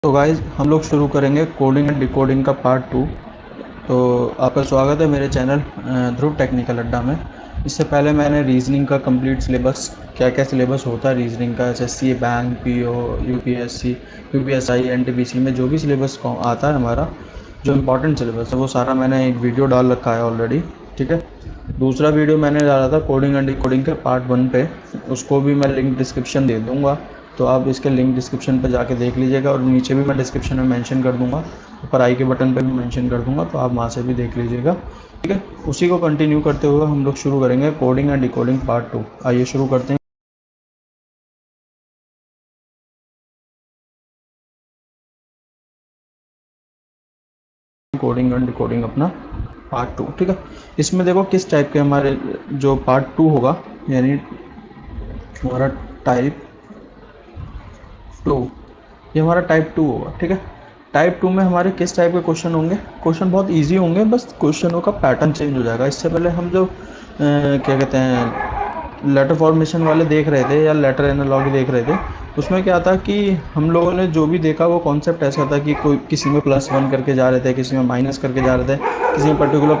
तो गाइज हम लोग शुरू करेंगे कोडिंग एंड डिकोडिंग का पार्ट 2। तो आपका स्वागत है मेरे चैनल ध्रुव टेक्निकल अड्डा में। इससे पहले मैंने रीजनिंग का कंप्लीट सिलेबस, क्या क्या सिलेबस होता है रीजनिंग का, SSC, bank, PO, UPSC, UPSI, NTPC में जो भी सिलेबस आता है हमारा, जो इम्पोर्टेंट सिलेबस है वो सारा मैंने एक वीडियो डाल रखा है ऑलरेडी। ठीक है। दूसरा वीडियो मैंने डाला था कोडिंग एंड डिकोडिंग के पार्ट 1 पे, उसको भी मैं लिंक डिस्क्रिप्शन दे दूँगा, तो आप इसके लिंक डिस्क्रिप्शन पर जाके देख लीजिएगा, और नीचे भी मैं डिस्क्रिप्शन में मेंशन कर दूंगा, ऊपर आई के बटन पे भी मेंशन कर दूंगा, तो आप वहाँ से भी देख लीजिएगा। ठीक है। उसी को कंटिन्यू करते हुए हम लोग शुरू करेंगे कोडिंग एंड डिकोडिंग पार्ट 2। आइए शुरू करते हैं कोडिंग एंड डिकोडिंग अपना पार्ट 2। ठीक है। इसमें देखो किस टाइप के हमारे जो पार्ट 2 होगा, यानी हमारा टाइप 2, ये हमारा टाइप 2 होगा। ठीक है। टाइप 2 में हमारे किस टाइप के क्वेश्चन होंगे? क्वेश्चन बहुत इजी होंगे, बस क्वेश्चनों का पैटर्न चेंज हो जाएगा। इससे पहले हम जो क्या कहते हैं लेटर फॉर्मेशन वाले देख रहे थे या लेटर एनालॉगी देख रहे थे, उसमें क्या था कि हम लोगों ने जो भी देखा वो कॉन्सेप्ट ऐसा था कि कोई किसी में +1 करके जा रहे थे, किसी में माइनस करके जा रहे थे, किसी में पर्टिकुलर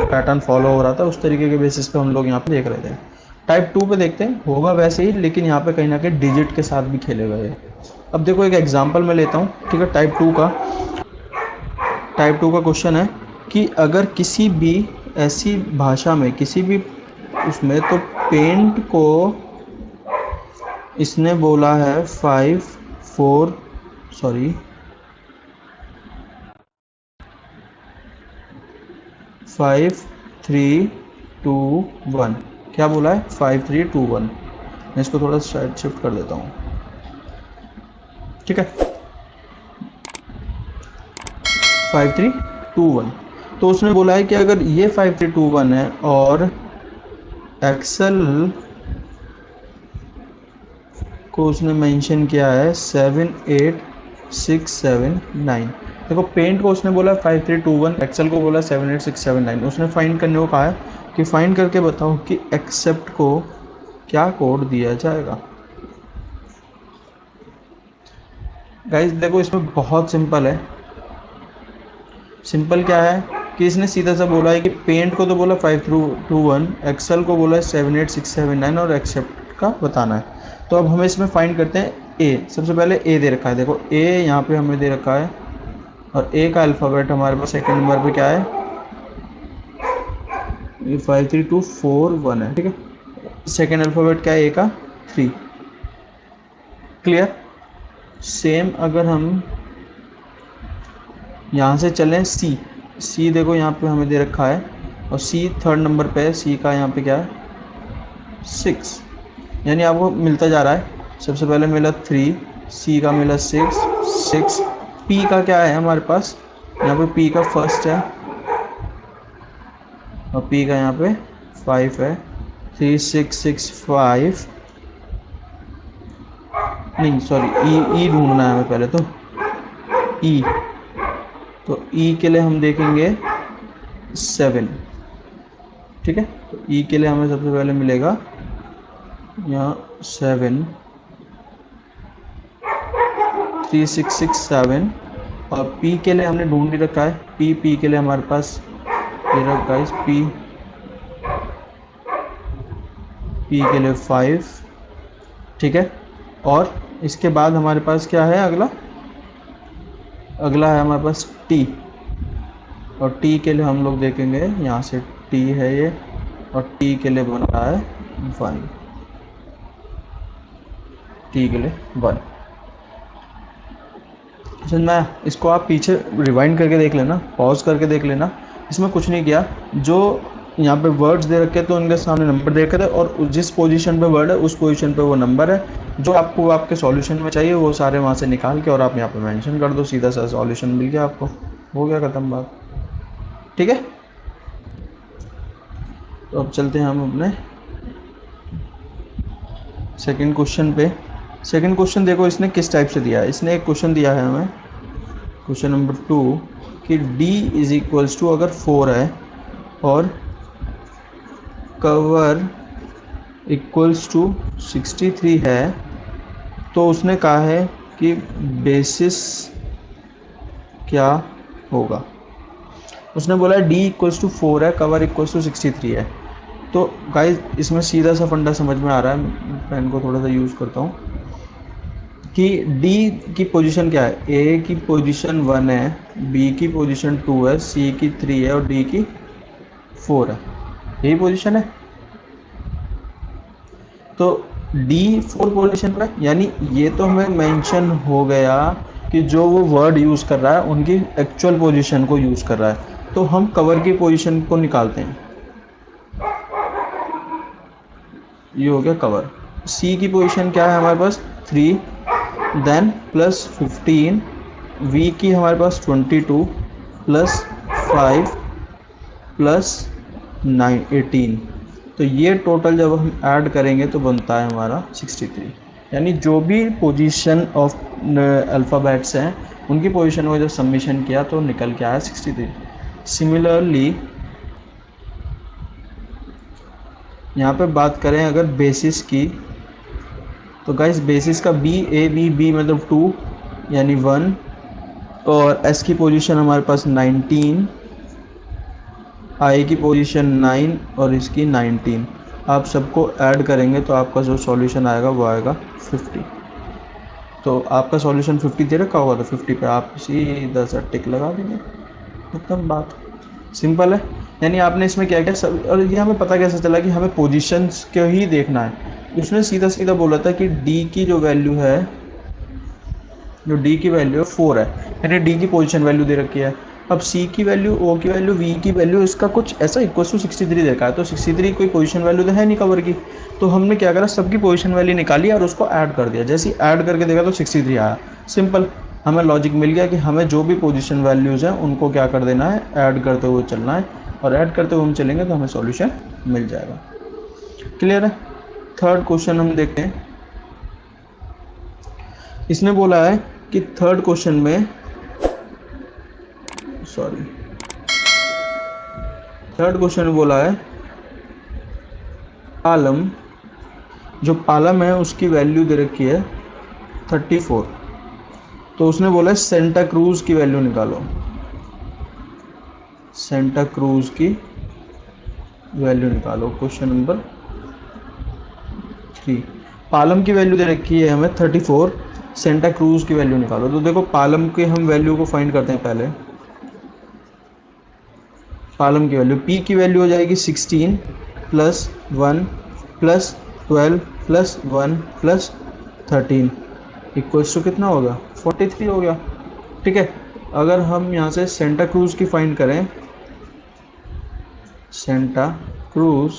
पैटर्न फॉलो हो रहा था, उस तरीके के बेसिस पे हम लोग यहाँ पे देख रहे थे। टाइप 2 पे देखते हैं, होगा वैसे ही, लेकिन यहाँ पे कहीं ना कहीं डिजिट के साथ भी खेले गए। अब देखो एक एग्जांपल मैं लेता हूँ। ठीक है। टाइप 2 का क्वेश्चन है कि अगर किसी भी ऐसी भाषा में किसी भी उसमें, तो पेंट को इसने बोला है 5 3 2 1। क्या बोला है? 5 3 2 1। मैं इसको थोड़ा साइड शिफ्ट कर देता हूँ। ठीक है। 5 3 2 1। तो उसने बोला है कि अगर ये 5 3 2 1 है और एक्सेल को उसने मेंशन किया है 7 8 6 7 9। देखो पेंट को उसने बोला 5 3 2 1, एक्सेल को बोला 7 8 6 7 9। उसने फाइंड करने को कहा है कि फाइंड करके बताओ कि एक्सेप्ट को क्या कोड दिया जाएगा। गाइस देखो इसमें बहुत सिंपल है। सिंपल क्या है कि इसने सीधा सा बोला है कि पेंट को तो बोला 5 3 2 1, एक्सेल को बोला 7 8 6 7 9, और एक्सेप्ट का बताना है। तो अब हम इसमें फाइंड करते हैं ए। सबसे पहले ए दे रखा है, देखो ए यहाँ पे हमें दे रखा है, और ए का अल्फ़ाबेट हमारे पास सेकंड नंबर पे क्या है? ये 5 3 2 4 1 है। ठीक है। सेकंड अल्फ़ाबेट क्या है ए का? 3। क्लियर। सेम अगर हम यहाँ से चलें सी देखो यहाँ पे हमें दे रखा है, और सी थर्ड नंबर पे है, सी का यहाँ पे क्या है? 6। यानी आपको मिलता जा रहा है। सबसे पहले मिला 3, सी का मिला 6। पी का क्या है हमारे पास? यहाँ पे पी का फर्स्ट है, और पी का यहाँ पे 5 है। 3 6 6 5, नहीं सॉरी, ई ढूंढना है हमें पहले तो। ई, तो ई के लिए हम देखेंगे 7। ठीक है। तो ई के लिए हमें सबसे पहले मिलेगा यहाँ 7 3 6 6 7, और पी के लिए हमने ढूंढ ही रखा है। पी के लिए हमारे पास ये रखा है पी के लिए 5। ठीक है। और इसके बाद हमारे पास क्या है? अगला है हमारे पास टी, और टी के लिए हम लोग देखेंगे यहाँ से टी है ये, और टी के लिए बन रहा है 1। टी के लिए 1। मैं इसको आप पीछे रिवाइंड करके देख लेना, पॉज करके देख लेना। इसमें कुछ नहीं किया, जो यहाँ पे वर्ड्स दे रखे तो उनके सामने नंबर दे रखे थे, और जिस पोजीशन पे वर्ड है उस पोजीशन पे वो नंबर है। जो आपको आपके सॉल्यूशन में चाहिए वो सारे वहाँ से निकाल के और आप यहाँ पे मेंशन कर दो, सीधा सा सॉल्यूशन मिल गया आपको। हो गया ख़त्म बात। ठीक है। तो अब चलते हैं हम अपने सेकंड क्वेश्चन पे। सेकंड क्वेश्चन देखो इसने किस टाइप से दिया है। इसने एक क्वेश्चन दिया है हमें, क्वेश्चन नंबर 2, कि d = अगर 4 है और कवर = 63 है, तो उसने कहा है कि बेसिस क्या होगा। उसने बोला डी इक्वल्स टू 4 है, कवर इक्वल्स टू 63 है। तो गाइस इसमें सीधा सा फंडा समझ में आ रहा है, पेन को थोड़ा सा यूज़ करता हूँ कि डी की पोजीशन क्या है, ए की पोजीशन 1 है, बी की पोजीशन 2 है, सी की 3 है और डी की 4 है, यही पोजीशन है। तो डी 4 पोजीशन पे, यानी ये तो हमें मेंशन हो गया कि जो वो वर्ड यूज़ कर रहा है उनकी एक्चुअल पोजीशन को यूज़ कर रहा है। तो हम कवर की पोजीशन को निकालते हैं, ये हो गया कवर। सी की पोजीशन क्या है हमारे पास 3, देन प्लस 15, वी की हमारे पास 22 प्लस 5 प्लस 18। तो ये टोटल जब हम ऐड करेंगे तो बनता है हमारा 63। यानी जो भी पोजीशन ऑफ अल्फ़ाबेट्स हैं उनकी पोजीशन को जब सबमिशन किया तो निकल के आया 63। सिमिलरली यहाँ पे बात करें अगर बेसिस की, तो गाइस बेसिस का बी ए बी बी मतलब 2 यानी 1, और एस की पोजीशन हमारे पास 19, आई की पोजीशन 9 और इसकी 19। आप सबको ऐड करेंगे तो आपका जो सॉल्यूशन आएगा वो आएगा 50। तो आपका सॉल्यूशन 50 दे रखा होगा तो 50 पे आप सीधा सा टिक लगा देंगे, मतलब बात सिंपल है। यानी आपने इसमें क्या क्या सब, और ये हमें पता कैसे चला कि हमें पोजीशंस को ही देखना है। उसने सीधा सीधा बोला था कि डी की जो वैल्यू है, जो डी की वैल्यू है 4 है, यानी डी की पोजीशन वैल्यू दे रखी है। अब सी की वैल्यू, ओ की वैल्यू, वी की वैल्यू, इसका कुछ ऐसा इक्वल टू 63 देखा है, तो 63 कोई पोजीशन वैल्यू तो है नहीं कवर की। तो हमने क्या करा, सबकी पोजीशन वैल्यू निकाली और उसको ऐड कर दिया। जैसे ही ऐड करके देखा तो 63 आया। सिंपल, हमें लॉजिक मिल गया कि हमें जो भी पोजीशन वैल्यूज़ हैं उनको क्या कर देना है, ऐड करते हुए चलना है, और ऐड करते हुए हम चलेंगे तो हमें सॉल्यूशन मिल जाएगा। क्लियर है। थर्ड क्वेश्चन हम देखते हैं। इसने बोला है कि थर्ड क्वेश्चन में, थर्ड क्वेश्चन में बोला है पालम, जो पालम है उसकी वैल्यू दे रखी है 34। तो उसने बोला है सेंटा क्रूज की वैल्यू निकालो, सेंटा क्रूज की वैल्यू निकालो। क्वेश्चन नंबर 3, पालम की वैल्यू दे रखी है हमें 34, सेंटा क्रूज की वैल्यू निकालो। तो देखो पालम की हम वैल्यू को फाइंड करते हैं पहले। पालम की वैल्यू, पी की वैल्यू हो जाएगी 16 plus 1 plus 12 plus 1 plus 13 equals to कितना होगा, 43 हो गया। ठीक है। अगर हम यहाँ से सेंटा क्रूज की फाइंड करें, सेंटा क्रूज,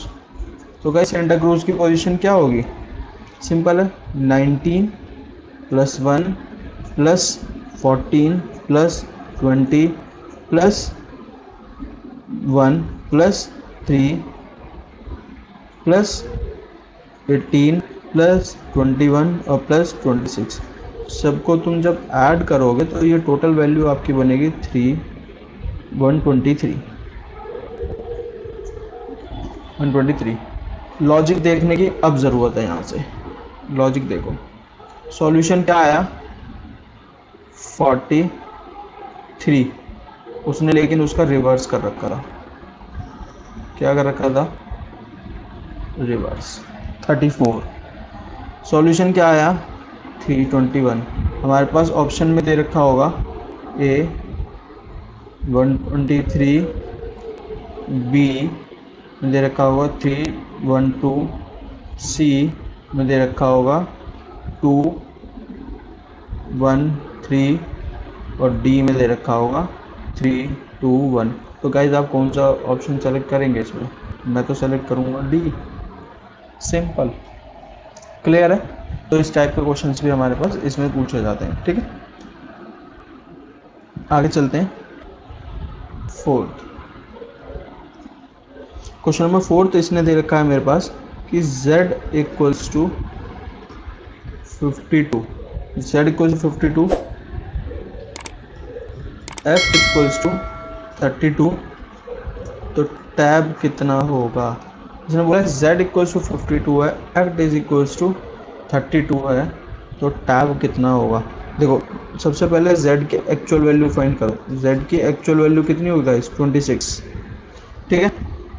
तो गाइस सेंटा क्रूज की पोजीशन क्या होगी, सिंपल है, 19 plus 1 plus 14 plus 20 plus 1 plus 3 plus 18 plus 21 और प्लस 26। सबको तुम जब ऐड करोगे तो ये टोटल वैल्यू आपकी बनेगी 123। लॉजिक देखने की अब ज़रूरत है। यहाँ से लॉजिक देखो, सॉल्यूशन क्या आया 43, उसने लेकिन उसका रिवर्स कर रखा था। क्या कर रखा था, रिवर्स 34। सॉल्यूशन क्या आया 321। हमारे पास ऑप्शन में दे रखा होगा ए 123, बी में दे रखा होगा 312, सी में दे रखा होगा 213 और डी में दे रखा होगा 321। तो गाइज आप कौन सा ऑप्शन सेलेक्ट करेंगे इसमें, मैं तो सेलेक्ट करूँगा डी। सिंपल, क्लियर है। तो इस टाइप के क्वेश्चंस भी हमारे पास इसमें पूछे जाते हैं। ठीक है, आगे चलते हैं। फोर्थ क्वेश्चन नंबर 4, तो इसने दे रखा है मेरे पास कि z equals to 52, z equals to 52, f equals to 32, तो टैब कितना होगा। इसने बोला z इक्वल्स टू 52 है, f इज इक्वल्स टू 32 है, तो टैब कितना होगा। देखो सबसे पहले z की एक्चुअल वैल्यू फाइंड करो। z की एक्चुअल वैल्यू कितनी होगी गाइस? 26, ठीक है।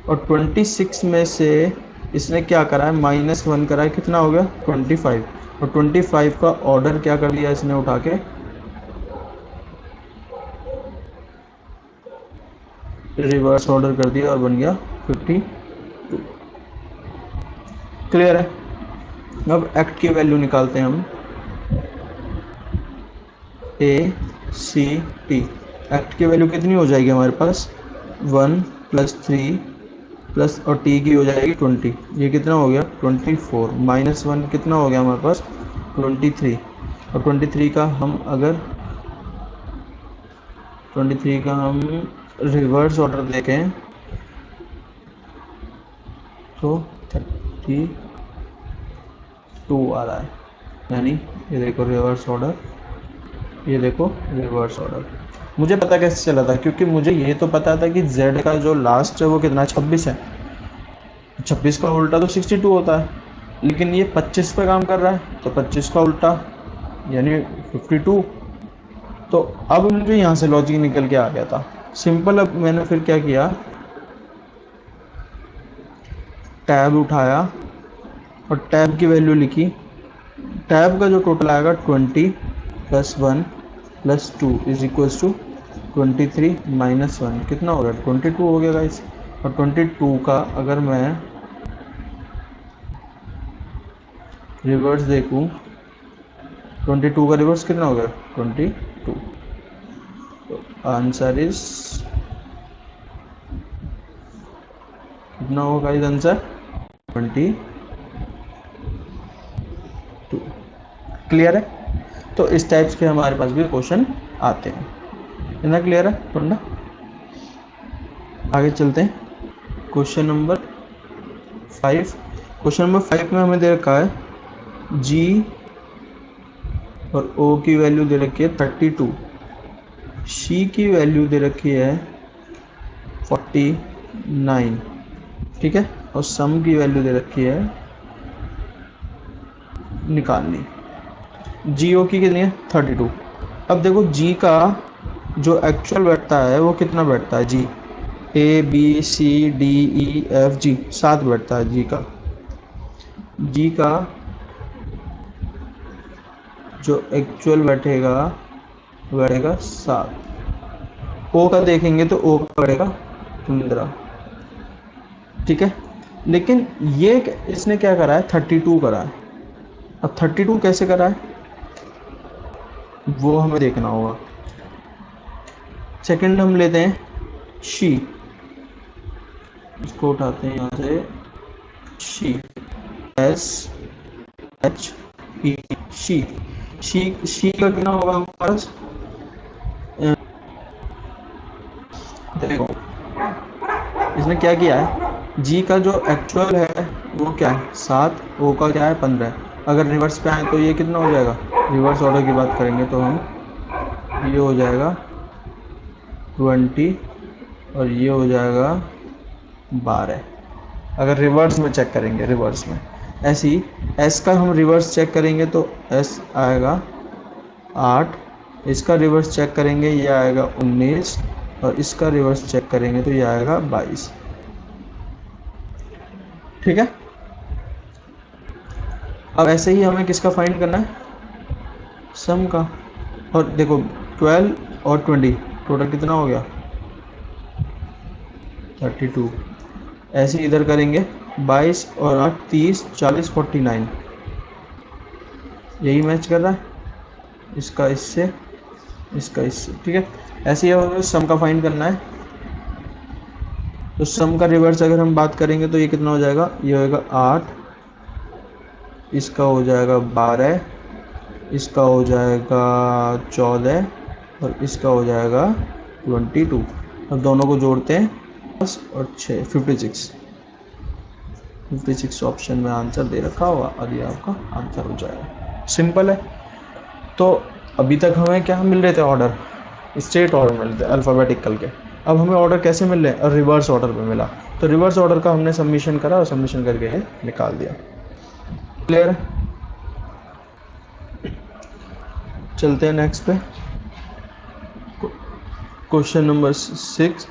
और 26 में से इसने क्या करा है? -1 करा है, कितना हो गया? 25। और 25 का ऑर्डर क्या कर दिया इसने उठा के? रिवर्स ऑर्डर कर दिया और बन गया 52। क्लियर है? अब एक्ट की वैल्यू निकालते हैं हम। ए सी टी, एक्ट की वैल्यू कितनी हो जाएगी हमारे पास? 1 + 3 प्लस और टी की हो जाएगी 20। ये कितना हो गया? 24 -1 कितना हो गया हमारे पास? 23। और 23 का हम अगर 23 का हम रिवर्स ऑर्डर देखें तो 32 आ रहा है। यानी ये देखो रिवर्स ऑर्डर, ये देखो रिवर्स ऑर्डर। मुझे पता कैसे चला था? क्योंकि मुझे ये तो पता था कि z का जो लास्ट है वो कितना? 26 है। 26 का उल्टा तो 62 होता है, लेकिन ये 25 पे काम कर रहा है, तो 25 का उल्टा यानी 52। तो अब मुझे यहाँ से लॉजिक निकल के आ गया था, सिंपल। अब मैंने फिर क्या किया? टैब उठाया और टैब की वैल्यू लिखी। टैब का जो टोटल आएगा 20 + 1 + 2 = 23 - 1 कितना हो गया? 22 हो गया गाइस। और 22 का अगर मैं रिवर्स देखूं, 22 का रिवर्स कितना हो गया? 22। तो आंसर इज कितना होगा गाइस? आंसर 22। क्लियर है? तो इस टाइप्स के हमारे पास भी क्वेश्चन आते हैं। इतना क्लियर है टोंडा? आगे चलते हैं। Question number 5। क्वेश्चन नंबर 5 में हमें दे रखा है जी और ओ की वैल्यू दे रखी है 32, सी की वैल्यू दे रखी है 49, ठीक है। और सम की वैल्यू दे रखी है निकालनी। जी ओ की कितनी है? 32। अब देखो जी का जो एक्चुअल बैठता है वो कितना बैठता है? जी A B C D E F G 7 बैठता है जी का। जी का जो एक्चुअल बैठेगा 7। ओ का देखेंगे तो ओ का बैठेगा 15, ठीक है। लेकिन ये इसने क्या करा है? 32 करा है। अब 32 कैसे करा है वो हमें देखना होगा। सेकंड हम लेते हैं शी, इसको उठाते हैं यहाँ से। शी SHE, शी शी का कितना होगा हमारे पास? देखो इसने क्या किया है? जी का जो एक्चुअल है वो क्या है? 7। ओ का क्या है? 15। अगर रिवर्स पे आए तो ये कितना हो जाएगा? रिवर्स ऑर्डर की बात करेंगे तो हम ये हो जाएगा 20 और ये हो जाएगा 12। अगर रिवर्स में चेक करेंगे, रिवर्स में ऐसे ही एस का हम रिवर्स चेक करेंगे तो एस आएगा 8, इसका रिवर्स चेक करेंगे ये आएगा 19, और इसका रिवर्स चेक करेंगे तो ये आएगा 22, ठीक है। अब ऐसे ही हमें किसका फाइंड करना है? सम का। और देखो 12 और 20 टोटल कितना हो गया? 32। ऐसे ही इधर करेंगे 22 और 8 30 40 49, यही मैच कर रहा है, इसका इससे इसका इससे, ठीक है। ऐसे ही हमें सम का फाइंड करना है। तो सम का रिवर्स अगर हम बात करेंगे तो ये कितना हो जाएगा? ये होगा 8, इसका हो जाएगा 12, इसका हो जाएगा 14 और इसका हो जाएगा 22। अब दोनों को जोड़ते हैं 10 और 6 56 ऑप्शन में आंसर दे रखा होगा और ये आपका आंसर हो जाएगा। सिंपल है। तो अभी तक हमें क्या मिल रहे थे? ऑर्डर, स्ट्रेट ऑर्डर मिल रहे थे अल्फ़ाबेटिकल के। अब हमें ऑर्डर कैसे मिल रहे हैं? रिवर्स ऑर्डर में मिला। तो रिवर्स ऑर्डर का हमने सबमिशन करा और सबमिशन करके ये निकाल दिया। क्लियर है? चलते हैं नेक्स्ट पे। Question number 6।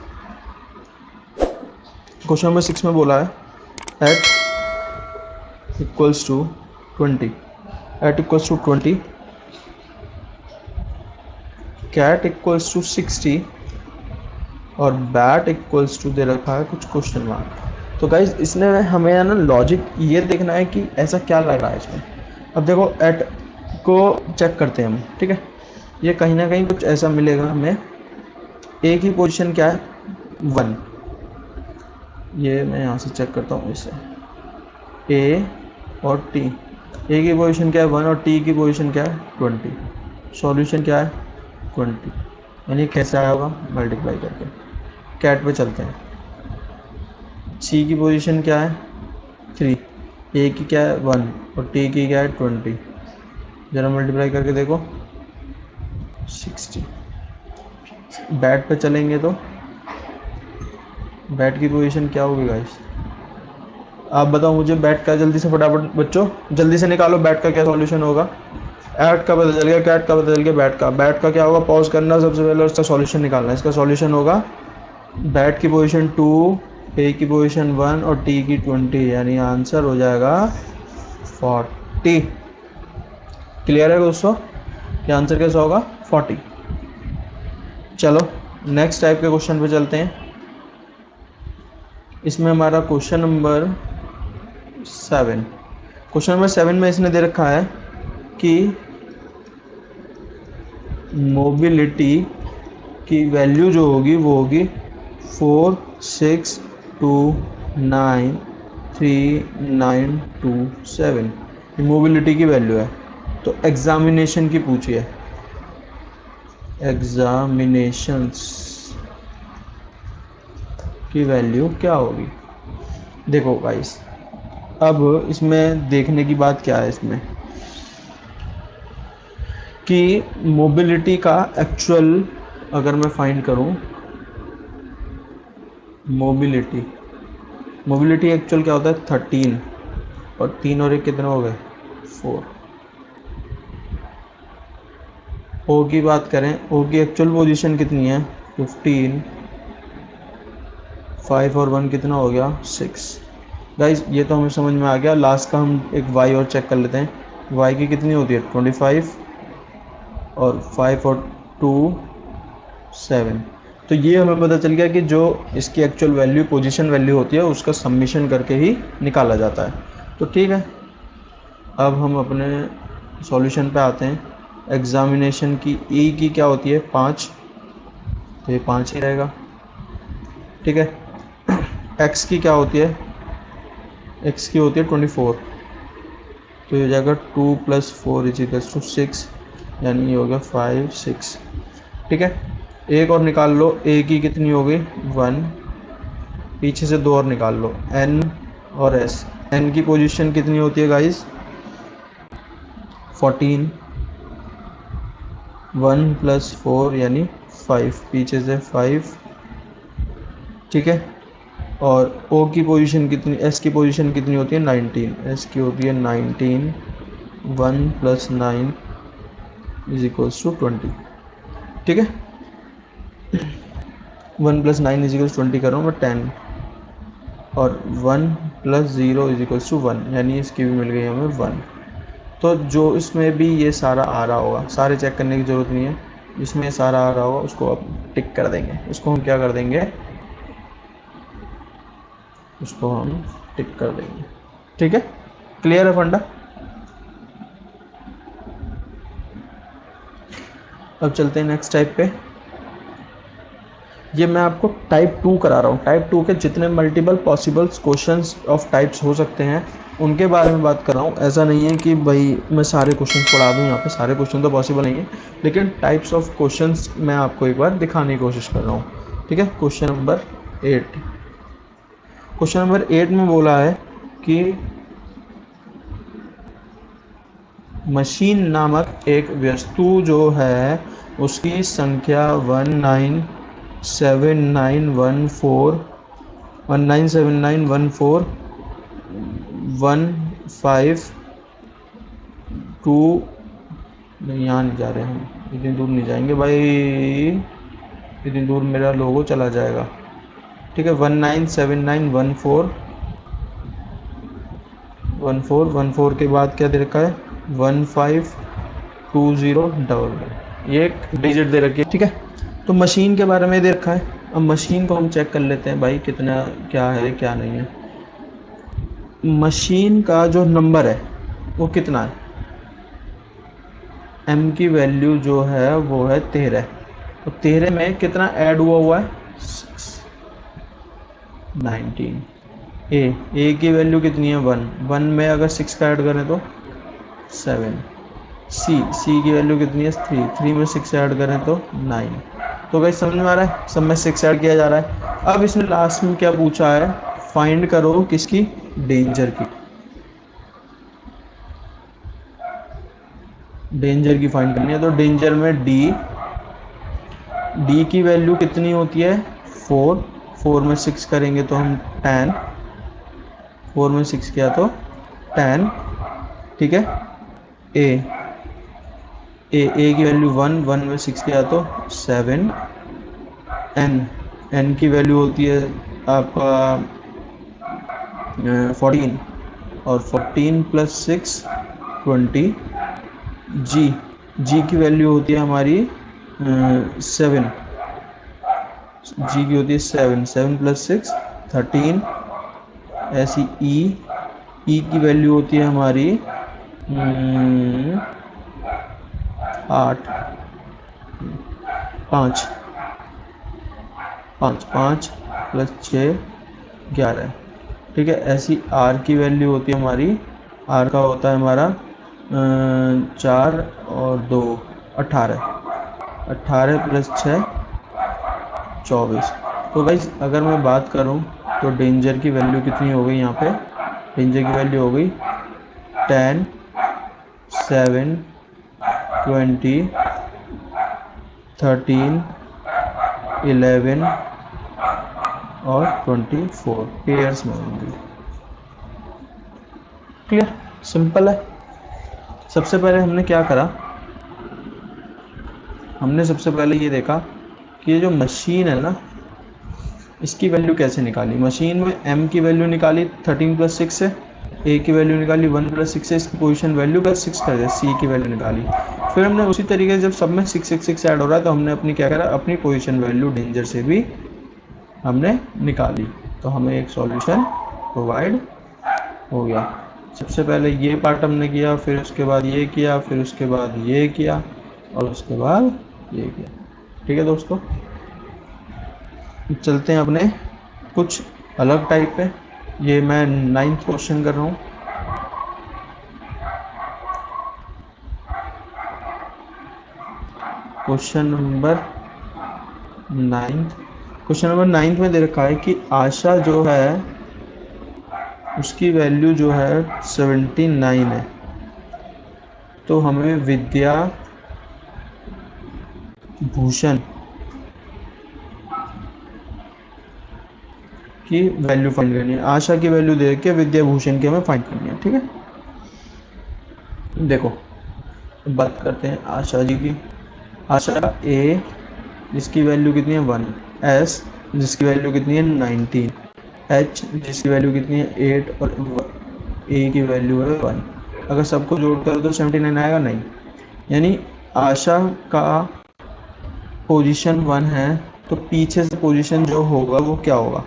क्वेश्चन नंबर 6 में बोला है at equals to 20, at equals to 20, cat equals to 60 और बैट इक्वल्स टू दे रखा है कुछ क्वेश्चन मार्क। तो गाइज इसने हमें है ना लॉजिक ये देखना है कि ऐसा क्या लग रहा है इसमें। अब देखो एट को चेक करते हैं हम, ठीक है। ये कहीं ना कहीं कुछ ऐसा मिलेगा हमें। ए की पोजीशन क्या है 1, ये मैं यहाँ से चेक करता हूँ इसे। ए और टी, ए की पोजीशन क्या है 1 और टी की पोजीशन क्या है 20। सॉल्यूशन क्या है 20, यानी कैसे आया होगा मल्टीप्लाई करके। कैट पे चलते हैं। सी की पोजीशन क्या है 3, ए की क्या है 1 और टी की क्या है 20। जरा मल्टीप्लाई करके देखो 60। बैट पे चलेंगे तो बैट की पोजीशन क्या होगी गाइस, आप बताओ मुझे। बैट का जल्दी से फटाफट बच्चों जल्दी से निकालो, बैट का क्या सॉल्यूशन होगा। ऐट का पता चल गया, कैट का पता चल गया, बैट का क्या होगा। पॉज करना सबसे पहले, उसका सॉल्यूशन निकालना। इसका सॉल्यूशन होगा बैट की पोजीशन 2, ए की पोजीशन 1 और टी की 20, यानी आंसर हो जाएगा 40। क्लियर है दोस्तों, ये आंसर कैसा होगा 40। चलो नेक्स्ट टाइप के क्वेश्चन पे चलते हैं। इसमें हमारा क्वेश्चन नंबर 7, क्वेश्चन नंबर 7 में इसने दे रखा है कि मोबिलिटी की वैल्यू जो होगी वो होगी 4, 6, 2, 9, 3, 9, 2, 7। ये मोबिलिटी की वैल्यू है। तो एग्जामिनेशन की पूछी है, एग्जामिनेशंस की वैल्यू क्या होगी। देखो गाइस, अब इसमें देखने की बात क्या है इसमें कि मोबिलिटी का एक्चुअल अगर मैं फाइंड करूं, मोबिलिटी एक्चुअल क्या होता है 13 और 3 और 1 कितने हो गए 4। ओ की बात करें, ओ की एक्चुअल पोजीशन कितनी है 15, 5 और 1 कितना हो गया 6। गाइस ये तो हमें समझ में आ गया। लास्ट का हम एक वाई और चेक कर लेते हैं। वाई की कितनी होती है 25 और 5 और 2 7। तो ये हमें पता चल गया कि जो इसकी एक्चुअल वैल्यू पोजीशन वैल्यू होती है उसका समीशन करके ही निकाला जाता है। तो ठीक है, अब हम अपने सॉल्यूशन पे आते हैं। एग्जामिनेशन की ई की क्या होती है 5, तो ये 5 ही रहेगा, ठीक है। एक्स की क्या होती है, एक्स की होती है 24, तो ये हो जाएगा 2 + 4 = 6, यानी ये हो गया 5, 6, ठीक है। एक और निकाल लो, ए की कितनी हो गई 1, पीछे से 2 और निकाल लो, एन और एस। एन की पोजीशन कितनी होती है गाइस 14, 1 + 4 यानी 5, पीछे से 5, ठीक है। और ओ की पोजीशन कितनी, एस की पोजीशन कितनी होती है 19, एस की होती है 19, 1 + 9 = 20, ठीक है। 1 + 9 = 20 कर रहा हूँ मैं 10, और 1 + 0 = 1, यानी इसकी भी मिल गई हमें 1। तो जो इसमें भी ये सारा आ रहा होगा, सारे चेक करने की ज़रूरत नहीं है, जिसमें सारा आ रहा होगा उसको अब टिक कर देंगे। उसको हम क्या कर देंगे, उसको हम टिक कर देंगे, ठीक है। क्लियर है फंडा। अब चलते हैं नेक्स्ट टाइप पे। ये मैं आपको टाइप 2 करा रहा हूँ। टाइप 2 के जितने multiple possible questions of types हो सकते हैं उनके बारे में बात कर रहा हूँ। ऐसा नहीं है कि भाई मैं सारे क्वेश्चंस पढ़ा दूँ यहाँ पे, सारे क्वेश्चन तो पॉसिबल नहीं है, लेकिन टाइप्स ऑफ क्वेश्चंस मैं आपको एक बार दिखाने की कोशिश कर रहा हूँ, ठीक है। क्वेश्चन नंबर 8, क्वेश्चन नंबर 8 में बोला है कि मशीन नामक एक वस्तु जो है उसकी संख्या 197914 1521 नहीं, यहाँ नहीं जा रहे हम, इतनी दूर नहीं जाएंगे भाई, इतनी दूर मेरा लोगो चला जाएगा। ठीक है, 197914 के बाद क्या दे रखा है, 1520 ये एक डिजिट दे रखी है। ठीक है, तो मशीन के बारे में दे रखा है। अब मशीन को हम चेक कर लेते हैं भाई, कितना क्या है क्या नहीं है। मशीन का जो नंबर है वो कितना है, m की वैल्यू जो है वो है 13, तो 13 में कितना ऐड हुआ है 19। ए की वैल्यू कितनी है 1, 1 में अगर 6 का ऐड करें तो 7। सी की वैल्यू कितनी है 3, 3 में 6 ऐड करें तो 9। तो भाई समझ में आ रहा है, सब में 6 ऐड किया जा रहा है। अब इसने लास्ट में क्या पूछा है, फाइंड करो किसकी, डेंजर की। डेंजर की फाइंड करनी है, तो डेंजर में डी की वैल्यू कितनी होती है 4, 4 में 6 करेंगे तो हम 10, 4 में 6 किया तो 10। ठीक है, ए की वैल्यू 1, 1 में 6 किया तो 7। एन की वैल्यू होती है आपका 14, और 14 प्लस 6 20। जी की वैल्यू होती है हमारी 7, जी की होती है 7, 7 प्लस 6 13। ऐसी ई की वैल्यू होती है हमारी 8, 5 प्लस 6 11। ठीक है, ऐसी आर की वैल्यू होती है हमारी, आर का होता है हमारा 4 और 2 18, 18 प्लस 6 24। तो भाई अगर मैं बात करूं तो डेंजर की वैल्यू कितनी हो गई, यहाँ पे डेंजर की वैल्यू हो गई 10, 7, 20, 13, 11 और 24 पेयर्स में होंगी। क्लियर, सिंपल है। सबसे पहले हमने क्या करा, हमने सबसे पहले ये देखा कि ये जो मशीन है ना, इसकी वैल्यू कैसे निकाली। मशीन में m की वैल्यू निकाली 13 प्लस 6 से, a की वैल्यू निकाली 1 प्लस 6 से, इसकी पोजीशन वैल्यू प्लस 6 कर दिया, c की वैल्यू निकाली। फिर हमने उसी तरीके से जब सब में 6 6 6 ऐड हो रहा है तो हमने अपनी क्या करा, अपनी पोजीशन वैल्यू डेंजर से भी हमने निकाली, तो हमें एक सॉल्यूशन प्रोवाइड हो गया। सबसे पहले ये पार्ट हमने किया, फिर उसके बाद ये किया, फिर उसके बाद ये किया, और उसके बाद ये किया। ठीक है दोस्तों, चलते हैं अपने कुछ अलग टाइप पे। ये मैं 9th क्वेश्चन कर रहा हूँ। क्वेश्चन नंबर 9 में दे रखा है कि आशा जो है उसकी वैल्यू जो है 79 है, तो हमें विद्या भूषण की वैल्यू फाइंड करनी है। आशा की वैल्यू दे के विद्या भूषण की हमें फाइंड करनी है। ठीक है, देखो बात करते हैं आशा जी की। आशा ए जिसकी वैल्यू कितनी है 1, एस जिसकी वैल्यू कितनी है 19, एच जिसकी वैल्यू कितनी है 8, और ए की वैल्यू है 1। अगर सबको जोड़ कर तो 79 आएगा नहीं, यानी आशा का पोजीशन 1 है, तो पीछे से पोजीशन जो होगा वो क्या होगा,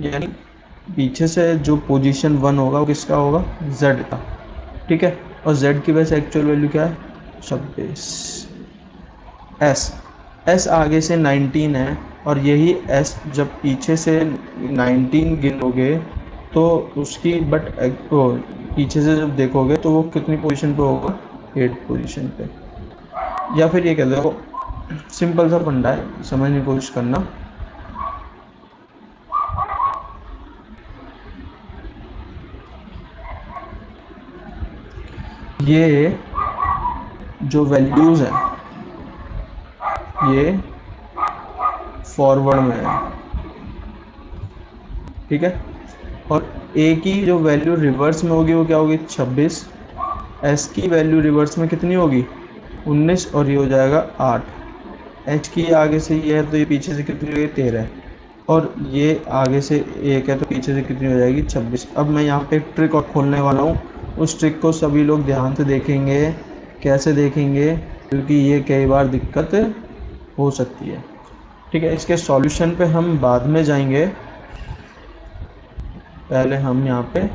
यानी पीछे से जो पोजीशन 1 होगा वो किसका होगा, z का। ठीक है, और z की वैसे एक्चुअल वैल्यू क्या है 26। s आगे से 19 है, और यही s जब पीछे से 19 गिनोगे तो उसकी पीछे से जब देखोगे तो वो कितनी पोजीशन पे होगा, 8 पोजीशन पे। या फिर ये कह दो, सिंपल सा फंडा है, समझने की कोशिश करना। ये जो वैल्यूज हैं ये फॉरवर्ड में है, ठीक है, और ए की जो वैल्यू रिवर्स में होगी वो क्या होगी 26, एस की वैल्यू रिवर्स में कितनी होगी 19 और ये हो जाएगा 8। एच की आगे से ये है तो ये पीछे से कितनी हो गई 13 और ये आगे से 1 है तो पीछे से कितनी हो जाएगी 26। अब मैं यहाँ पे एक ट्रिक और खोलने वाला हूँ, उस ट्रिक को सभी लोग ध्यान से देखेंगे। कैसे देखेंगे, क्योंकि ये कई बार दिक्कत हो सकती है। ठीक है, इसके सॉल्यूशन पे हम बाद में जाएंगे, पहले हम यहाँ पे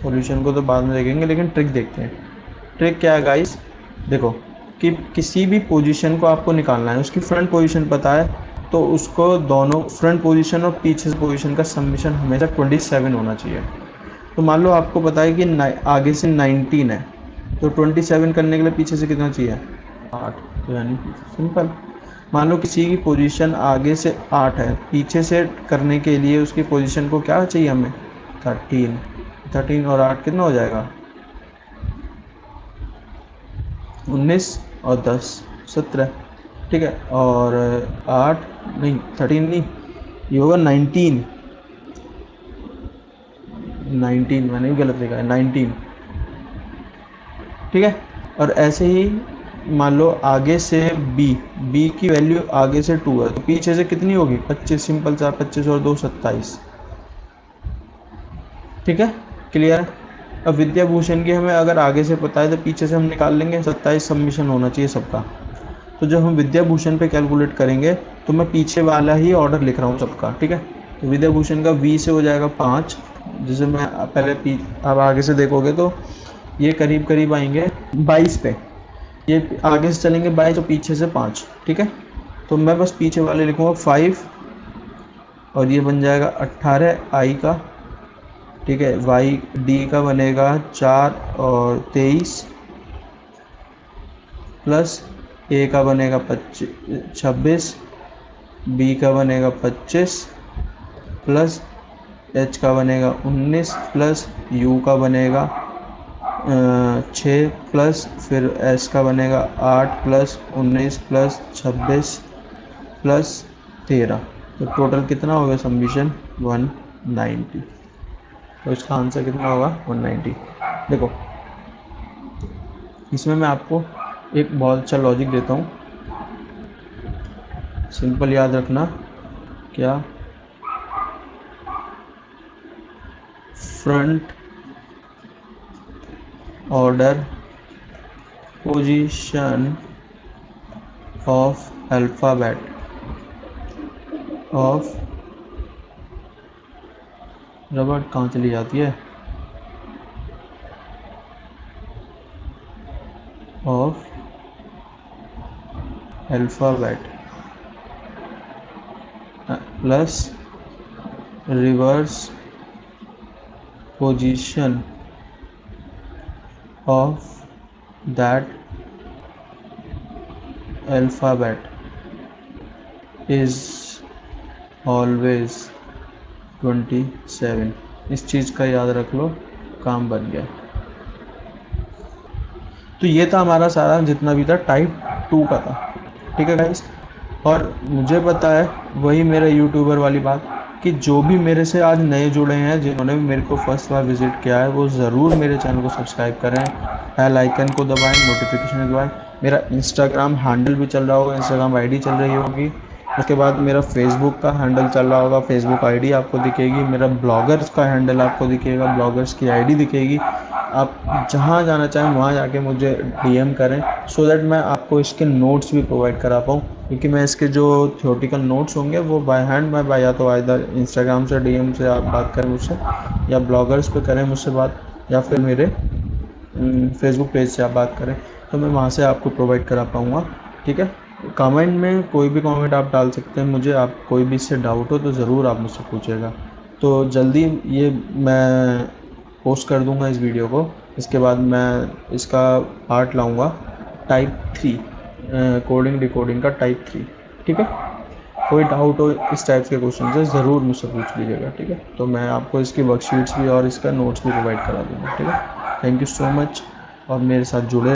सॉल्यूशन को तो बाद में देखेंगे, लेकिन ट्रिक देखते हैं। ट्रिक क्या है गाइस, देखो कि किसी भी पोजीशन को आपको निकालना है, उसकी फ्रंट पोजीशन पता है तो उसको दोनों फ्रंट पोजीशन और पीछे से पोजीशन का समीशन हमेशा 27 होना चाहिए। तो मान लो आपको पता है कि आगे से 19 है तो 27 करने के लिए पीछे से कितना चाहिए 8, तो यानी सिंपल। मान लो किसी की पोजीशन आगे से 8 है, पीछे से करने के लिए उसकी पोजीशन को क्या चाहिए हमें 13 और 8 कितना हो जाएगा 19 और 10 17। ठीक है, और 8 नहीं 13 नहीं, ये होगा 19 मैंने भी गलत लिखा है 19। ठीक है, और ऐसे ही मान लो आगे से b की वैल्यू आगे से 2 है तो पीछे से कितनी होगी 25। सिंपल सा 25 और 2 27। ठीक है, क्लियर है। अब विद्या भूषण की हमें अगर आगे से पता है तो पीछे से हम निकाल लेंगे 27 सबमिशन होना चाहिए सबका। तो जब हम विद्या भूषण पे कैलकुलेट करेंगे तो मैं पीछे वाला ही ऑर्डर लिख रहा हूँ सबका। ठीक है, तो विद्या भूषण का v से हो जाएगा 5, जिसे मैं पहले अब आगे से देखोगे तो ये करीब करीब आएंगे 22 पे, ये आगे से चलेंगे 22 तो पीछे से 5। ठीक है, तो मैं बस पीछे वाले लिखूँगा 5 और ये बन जाएगा 18 i का। ठीक है, वाई डी का बनेगा 4 और 23 प्लस ए का बनेगा 26, बी का बनेगा 25 प्लस एच का बनेगा 19 प्लस यू का बनेगा 6 प्लस फिर एस का बनेगा 8 प्लस 19 प्लस 26 प्लस 13। तो टोटल कितना होगा सबमिशन 190। तो इसका आंसर कितना होगा 190। देखो इसमें मैं आपको एक बहुत अच्छा लॉजिक देता हूँ, सिंपल याद रखना। क्या front order position of alphabet of रबड़ कहाँ चली जाती है of alphabet plus reverse position of that alphabet is always 27। इस चीज़ का याद रख लो, काम बन गया। तो ये था हमारा सारा जितना भी था टाइप 2 का था। ठीक है गाइस, और मुझे पता है वही मेरा यूट्यूबर वाली बात कि जो भी मेरे से आज नए जुड़े हैं, जिन्होंने भी मेरे को फर्स्ट बार विजिट किया है, वो ज़रूर मेरे चैनल को सब्सक्राइब करें, बेल आइकन को दबाएं, नोटिफिकेशन दबाएं। मेरा इंस्टाग्राम हैंडल भी चल रहा होगा, इंस्टाग्राम आईडी चल रही होगी। उसके बाद मेरा फेसबुक का हैंडल चल रहा होगा, फेसबुक आईडी आपको दिखेगी। मेरा ब्लॉगर्स का हैंडल आपको दिखेगा, ब्लॉगर्स की आईडी दिखेगी। आप जहाँ जाना चाहें वहाँ जाके मुझे डीएम करें, सो दैट मैं आपको इसके नोट्स भी प्रोवाइड करा पाऊँ, क्योंकि मैं इसके जो थ्योरेटिकल नोट्स होंगे वो बाय हैंड मैं या तो इधर इंस्टाग्राम से डीएम से आप बात करें मुझसे, या ब्लॉगर्स पे करें मुझसे बात, या फिर मेरे फेसबुक पेज से आप बात करें, तो मैं वहाँ से आपको प्रोवाइड करा पाऊँगा। ठीक है, कमेंट में कोई भी कमेंट आप डाल सकते हैं मुझे, आप कोई भी इससे डाउट हो तो ज़रूर आप मुझसे पूछेगा। तो जल्दी ये मैं पोस्ट कर दूंगा इस वीडियो को। इसके बाद मैं इसका पार्ट लाऊंगा टाइप 3, कोडिंग डिकोडिंग का टाइप 3। ठीक है, कोई डाउट हो इस टाइप के क्वेश्चन से ज़रूर मुझसे पूछ लीजिएगा। ठीक है, तो मैं आपको इसकी वर्कशीट्स भी और इसका नोट्स भी प्रोवाइड करा दूँगा। ठीक है, थैंक यू सो मच और मेरे साथ जुड़े